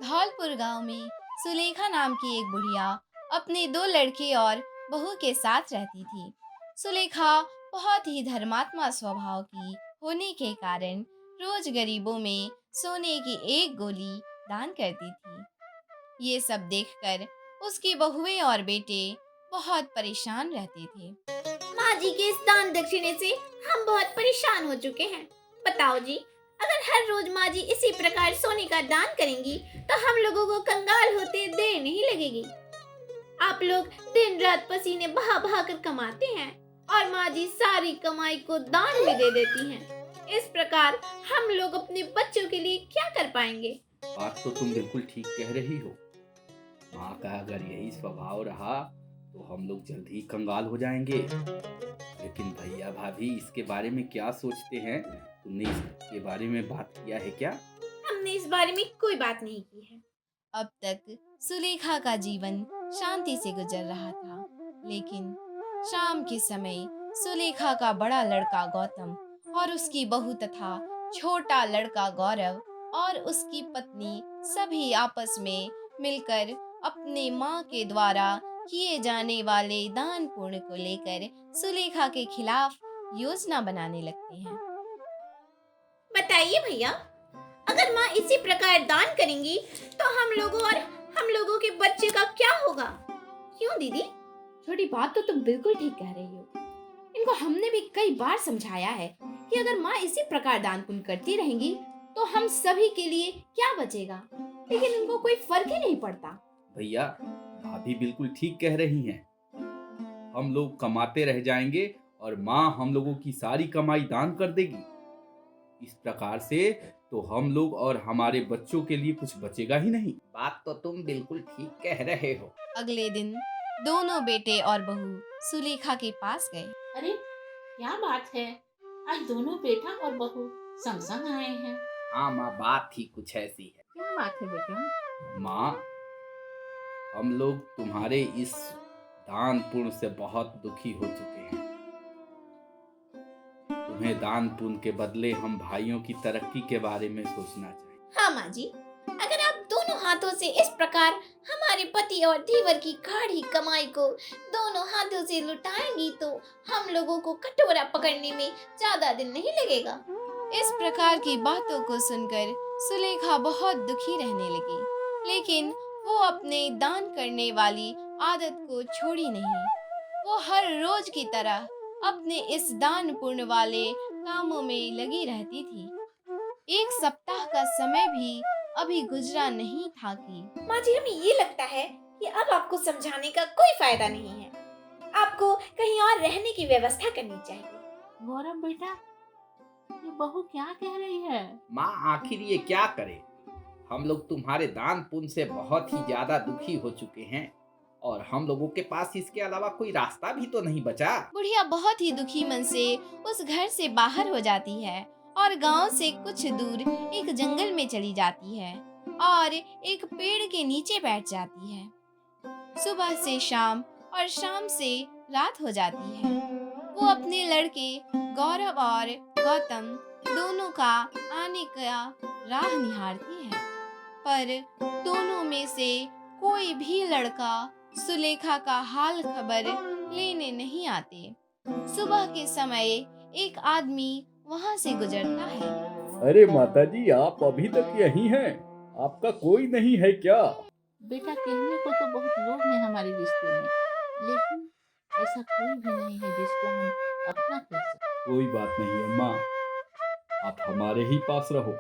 धौलपुर गांव में सुलेखा नाम की एक बुढ़िया अपने दो लड़के और बहू के साथ रहती थी। सुलेखा बहुत ही धर्मात्मा स्वभाव की होने के कारण रोज गरीबों में सोने की एक गोली दान करती थी। ये सब देखकर उसकी बहुएं और बेटे बहुत परेशान रहते थे। माँ जी के इस दान दक्षिणे से हम बहुत परेशान हो चुके हैं। बताओ जी, अगर हर रोज माँ जी इसी प्रकार सोने का दान करेंगी तो हम लोगों को कंगाल होते देर नहीं लगेगी। आप लोग दिन रात पसीने बहा बहा कर कमाते हैं और माँ जी सारी कमाई को दान में दे देती हैं। इस प्रकार हम लोग अपने बच्चों के लिए क्या कर पाएंगे? बात तो तुम बिल्कुल ठीक कह रही हो। माँ का अगर यही स्वभाव रहा तो हम लोग जल्द ही कंगाल हो जाएंगे। लेकिन भैया भाभी इसके बारे में क्या सोचते हैं? तुमने इसके बारे में बात किया है क्या? हमने इस बारे में कोई बात नहीं की है। अब तक सुलेखा का जीवन शांति से गुजर रहा था, लेकिन शाम के समय सुलेखा का बड़ा लड़का गौतम और उसकी बहू तथा छोटा लड़का गौरव और उसकी पत्नी सभी आपस में मिलकर अपने माँ के द्वारा किए जाने वाले दान पुण्य को लेकर सुलेखा के खिलाफ योजना बनाने लगते हैं। बताइए भैया, अगर माँ इसी प्रकार दान करेंगी तो हम लोगों और हम लोगों के बच्चे का क्या होगा? क्यों दीदी? छोटी बात तो तुम बिल्कुल ठीक कह रही हो। इनको हमने भी कई बार समझाया है कि अगर माँ इसी प्रकार दान पुण्य करती रहेंगी तो हम सभी के लिए क्या बचेगा, लेकिन इनको कोई फर्क ही नहीं पड़ता। भैया भाभी बिल्कुल ठीक कह रही हैं। हम लोग कमाते रह जाएंगे और माँ हम लोगों की सारी कमाई दान कर देगी। इस प्रकार से तो हम लोग और हमारे बच्चों के लिए कुछ बचेगा ही नहीं। बात तो तुम बिल्कुल ठीक कह रहे हो। अगले दिन दोनों बेटे और बहू सुलेखा के पास गए। अरे क्या बात है, आज दोनों बेटा और बहू संग संग आए हैं। हाँ माँ, बात ही कुछ ऐसी है। क्या बात है बेटा? माँ, हम लोग तुम्हारे इस दान पुण्य से बहुत दुखी हो चुके हैं। तुम्हें दान पुण्य के बदले हम भाइयों की तरक्की के बारे में सोचना चाहिए। हाँ माँ जी, अगर आप दोनों हाथों से इस प्रकार हमारे पति और देवर की गाढ़ी कमाई को दोनों हाथों से लुटाएंगी तो हम लोगों को कटोरा पकड़ने में ज्यादा दिन नहीं लगेगा। इस प्रकार की बातों को सुनकर सुलेखा बहुत दुखी रहने लगी, लेकिन वो अपने दान करने वाली आदत को छोड़ी नहीं। वो हर रोज की तरह अपने इस दान पुण्य वाले कामों में लगी रहती थी। एक सप्ताह का समय भी अभी गुजरा नहीं था कि माँ जी, हमें ये लगता है कि अब आपको समझाने का कोई फायदा नहीं है। आपको कहीं और रहने की व्यवस्था करनी चाहिए। गौरव बेटा, ये बहू क्या कह रही है? माँ, आखिर ये क्या करे? हम लोग तुम्हारे दान पुण्य से बहुत ही ज्यादा दुखी हो चुके हैं और हम लोगों के पास इसके अलावा कोई रास्ता भी तो नहीं बचा। बुढ़िया बहुत ही दुखी मन से उस घर से बाहर हो जाती है और गांव से कुछ दूर एक जंगल में चली जाती है और एक पेड़ के नीचे बैठ जाती है। सुबह से शाम और शाम से रात हो जाती है। वो अपने लड़के गौरव और गौतम दोनों का आने का राह निहारती है, पर दोनों में से कोई भी लड़का सुलेखा का हाल खबर लेने नहीं आते। सुबह के समय एक आदमी वहां से गुजरता है। अरे माताजी, आप अभी तक यहीं हैं? आपका कोई नहीं है क्या? बेटा, कहने को तो बहुत लोग हैं हमारे रिश्ते में, लेकिन ऐसा कोई भी नहीं है जिसको हम अपना कह सकें। कोई बात नहीं है माँ, आप हमारे ही पास रहो।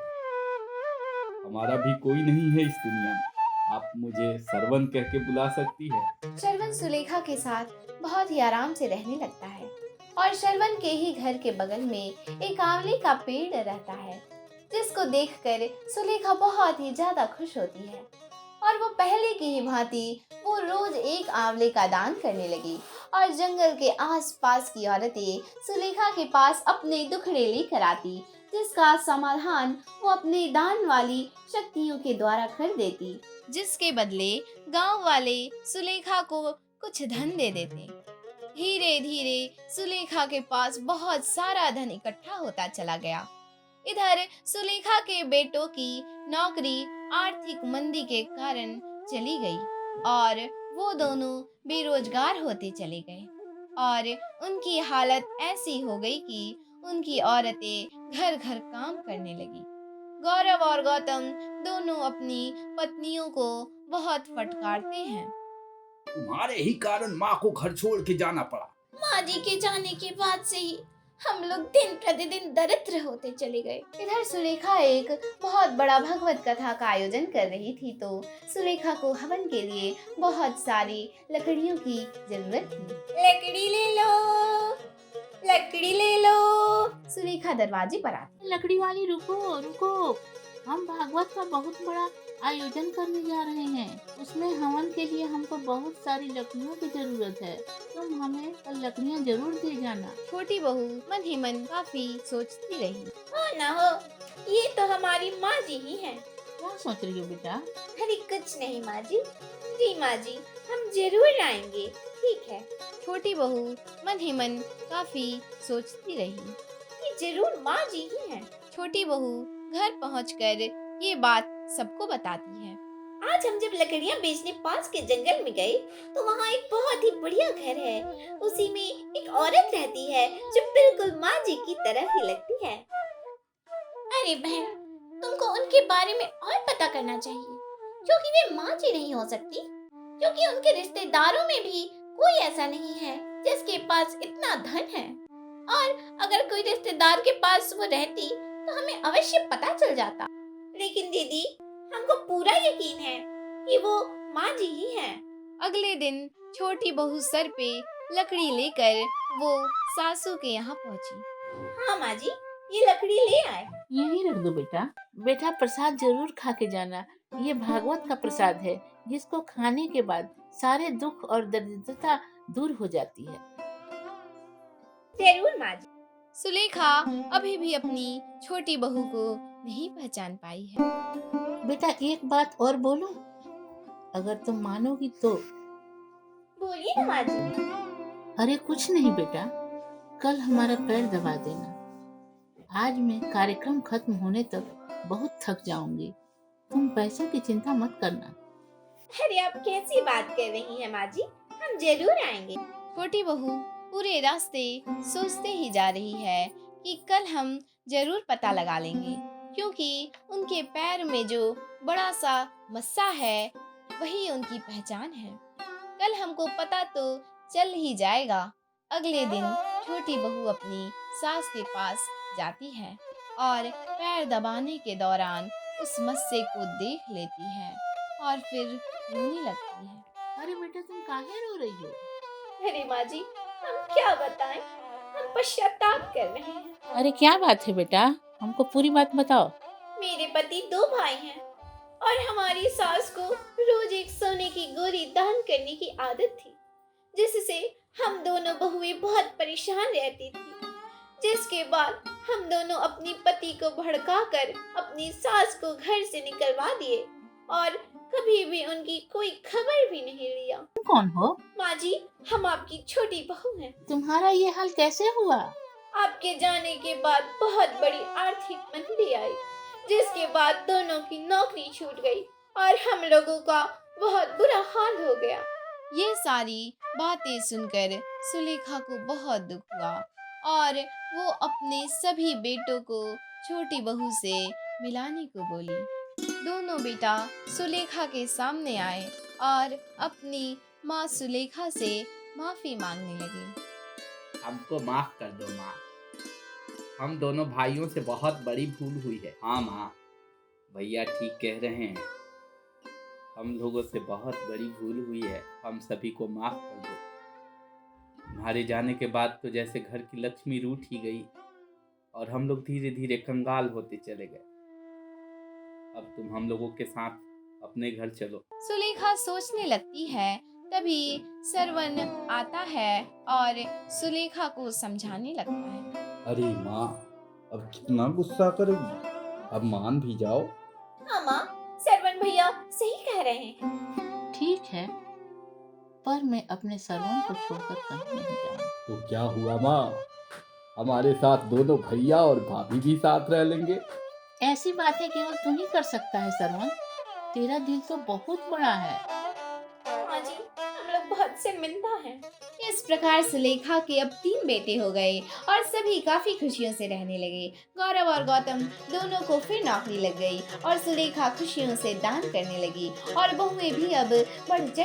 हमारा भी कोई नहीं है इस दुनिया में। आप मुझे सरवन कह के बुला सकती है। शरवण सुलेखा के साथ बहुत ही आराम से रहने लगता है और शरवण के ही घर के बगल में एक आंवले का पेड़ रहता है, जिसको देखकर सुलेखा बहुत ही ज्यादा खुश होती है और वो पहले की ही भांति वो रोज एक आंवले का दान करने लगी और जंगल के आसपास की औरतें सुलेखा के पास अपने दुखड़े लेकर आती, जिसका समाधान वो अपने दान वाली शक्तियों के द्वारा कर देती, जिसके बदले गांव वाले सुलेखा को कुछ धन दे देते। धीरे धीरे सुलेखा के पास बहुत सारा धन इकट्ठा होता चला गया। इधर सुलेखा के बेटों की नौकरी आर्थिक मंदी के कारण चली गई और वो दोनों बेरोजगार होते चले गए और उनकी हालत ऐसी हो गई कि उनकी औरतें घर घर काम करने लगी। गौरव और गौतम दोनों अपनी पत्नियों को बहुत फटकारते हैं। तुम्हारे ही कारण माँ को घर छोड़ के जाना पड़ा। माँ जी के जाने के बाद से ही हम लोग दिन प्रतिदिन दरिद्र होते चले गए। इधर सुलेखा एक बहुत बड़ा भगवत कथा का आयोजन कर रही थी, तो सुलेखा को हवन के लिए बहुत सारी लकड़ियों की जरूरत थी। लकड़ी ले लो, लकड़ी ले लो। सुलेखा दरवाजे पर आती। लकड़ी वाली रुको रुको, हम भागवत का बहुत बड़ा आयोजन करने जा रहे हैं। उसमें हवन के लिए हमको बहुत सारी लकड़ियों की जरूरत है। तुम हमें कल लकड़ियाँ जरूर दे जाना। छोटी बहू मन ही मन काफी सोचती रही। हो ना हो, ये तो हमारी माँ जी ही हैं। क्या सोच रही हो बेटा? अरे कुछ नहीं माँ जी। जी माँ जी, हम जरूर आएंगे। ठीक है, छोटी बहू मन ही मन काफी सोचती रही। ये जरूर माँ जी ही हैं। छोटी बहू घर पहुंचकर ये बात सबको बताती है। आज हम जब लकड़ियाँ बेचने पास के जंगल में गए तो वहाँ एक बहुत ही बढ़िया घर है। उसी में एक औरत रहती है जो बिल्कुल माँ जी की तरह ही लगती है। अरे बहन, तुमको उनके बारे में और पता करना चाहिए, क्योंकि वे माँ जी नहीं हो सकती, क्योंकि उनके रिश्तेदारों में भी कोई ऐसा नहीं है जिसके पास इतना धन है। और अगर कोई रिश्तेदार के पास वो रहती तो हमें अवश्य पता चल जाता। लेकिन दीदी, हमको पूरा यकीन है कि वो माँ जी ही हैं। अगले दिन छोटी बहू सर पे लकड़ी लेकर वो सासू के यहाँ पहुंची। हाँ माँ जी, ये लकड़ी ले आए। यही रख दो बेटा। बेटा प्रसाद जरूर खा के जाना। ये भागवत का प्रसाद है जिसको खाने के बाद सारे दुख और दरिद्रता दूर हो जाती है। जरूर माँ जी। सुलेखा अभी भी अपनी छोटी बहू को नहीं पहचान पाई है। बेटा एक बात और बोलूं, अगर तुम मानोगी तो। बोलिए ना माँ जी। अरे कुछ नहीं बेटा, कल हमारा पैर दबा देना। आज मैं कार्यक्रम खत्म होने तक बहुत थक जाऊंगी। तुम पैसों की चिंता मत करना। अरे आप कैसी बात कर रही हैं माँ जी, हम जरूर आएंगे। छोटी बहू पूरे रास्ते सोचते ही जा रही है कि कल हम जरूर पता लगा लेंगे, क्योंकि उनके पैर में जो बड़ा सा मस्सा है वही उनकी पहचान है। कल हमको पता तो चल ही जाएगा। अगले दिन छोटी बहू अपनी सास के पास जाती है और पैर दबाने के दौरान उस मस्से को देख लेती है और फिर रोने लगती है। अरे बेटा तुम काहे रो रही हो? अरे माँ जी, हम क्या बताएं, हम पश्चाताप कर रहे हैं। अरे क्या बात है बेटा, हमको पूरी बात बताओ। मेरे पति 2 भाई हैं और हमारी सास को रोज एक सोने की गोली दान करने की आदत थी, जिससे हम दोनों बहुएं बहुत परेशान रहती थी। जिसके बाद हम दोनों अपनी पति को भड़काकर अपनी सास को घर से निकलवा दिए और कभी भी उनकी कोई खबर भी नहीं लिया। तुम कौन हो? माँ जी, हम आपकी छोटी बहू हैं। तुम्हारा ये हाल कैसे हुआ? आपके जाने के बाद बहुत बड़ी आर्थिक मंदी आई, जिसके बाद दोनों की नौकरी छूट गई और हम लोगों का बहुत बुरा हाल हो गया। ये सारी बातें सुनकर सुलेखा को बहुत दुख हुआ और वो अपने सभी बेटों को छोटी बहू से मिलाने को बोली। दोनों बेटा सुलेखा के सामने आए और अपनी माँ सुलेखा से माफी मांगने लगे। हमको माफ कर दो माँ, हम दोनों भाइयों से बहुत बड़ी भूल हुई है। हाँ माँ, भैया ठीक कह रहे हैं, हम लोगों से बहुत बड़ी भूल हुई है, हम सभी को माफ कर दो। तुम्हारे जाने के बाद तो जैसे घर की लक्ष्मी रूठ ही गई और हम लोग धीरे धीरे कंगाल होते चले गए। अब तुम हम लोगों के साथ अपने घर चलो। सुलेखा सोचने लगती है, तभी सरवन आता है और सुलेखा को समझाने लगता है। अरे माँ, अब कितना गुस्सा करोगी, अब मान भी जाओ। हाँ माँ, सरवन भैया सही कह रहे हैं। ठीक है, पर मैं अपने सरवन को छोड़कर कहीं नहीं जाऊंगा। तो क्या हुआ माँ, हमारे साथ दोनों भैया और भाभी भी साथ रह लेंगे। ऐसी बातें केवल तू ही कर सकता है सरवन। तेरा दिल तो बहुत बड़ा है। माँ जी, हम लोग बहुत शर्मिंदा हैं। इस प्रकार सुलेखा के अब 3 बेटे हो गए और सभी काफी खुशियों से रहने लगे। गौरव और गौतम दोनों को फिर नौकरी लग गई और सुलेखा खुशियों से दान करने लगी और बहुएं भी अब बढ़ चढ़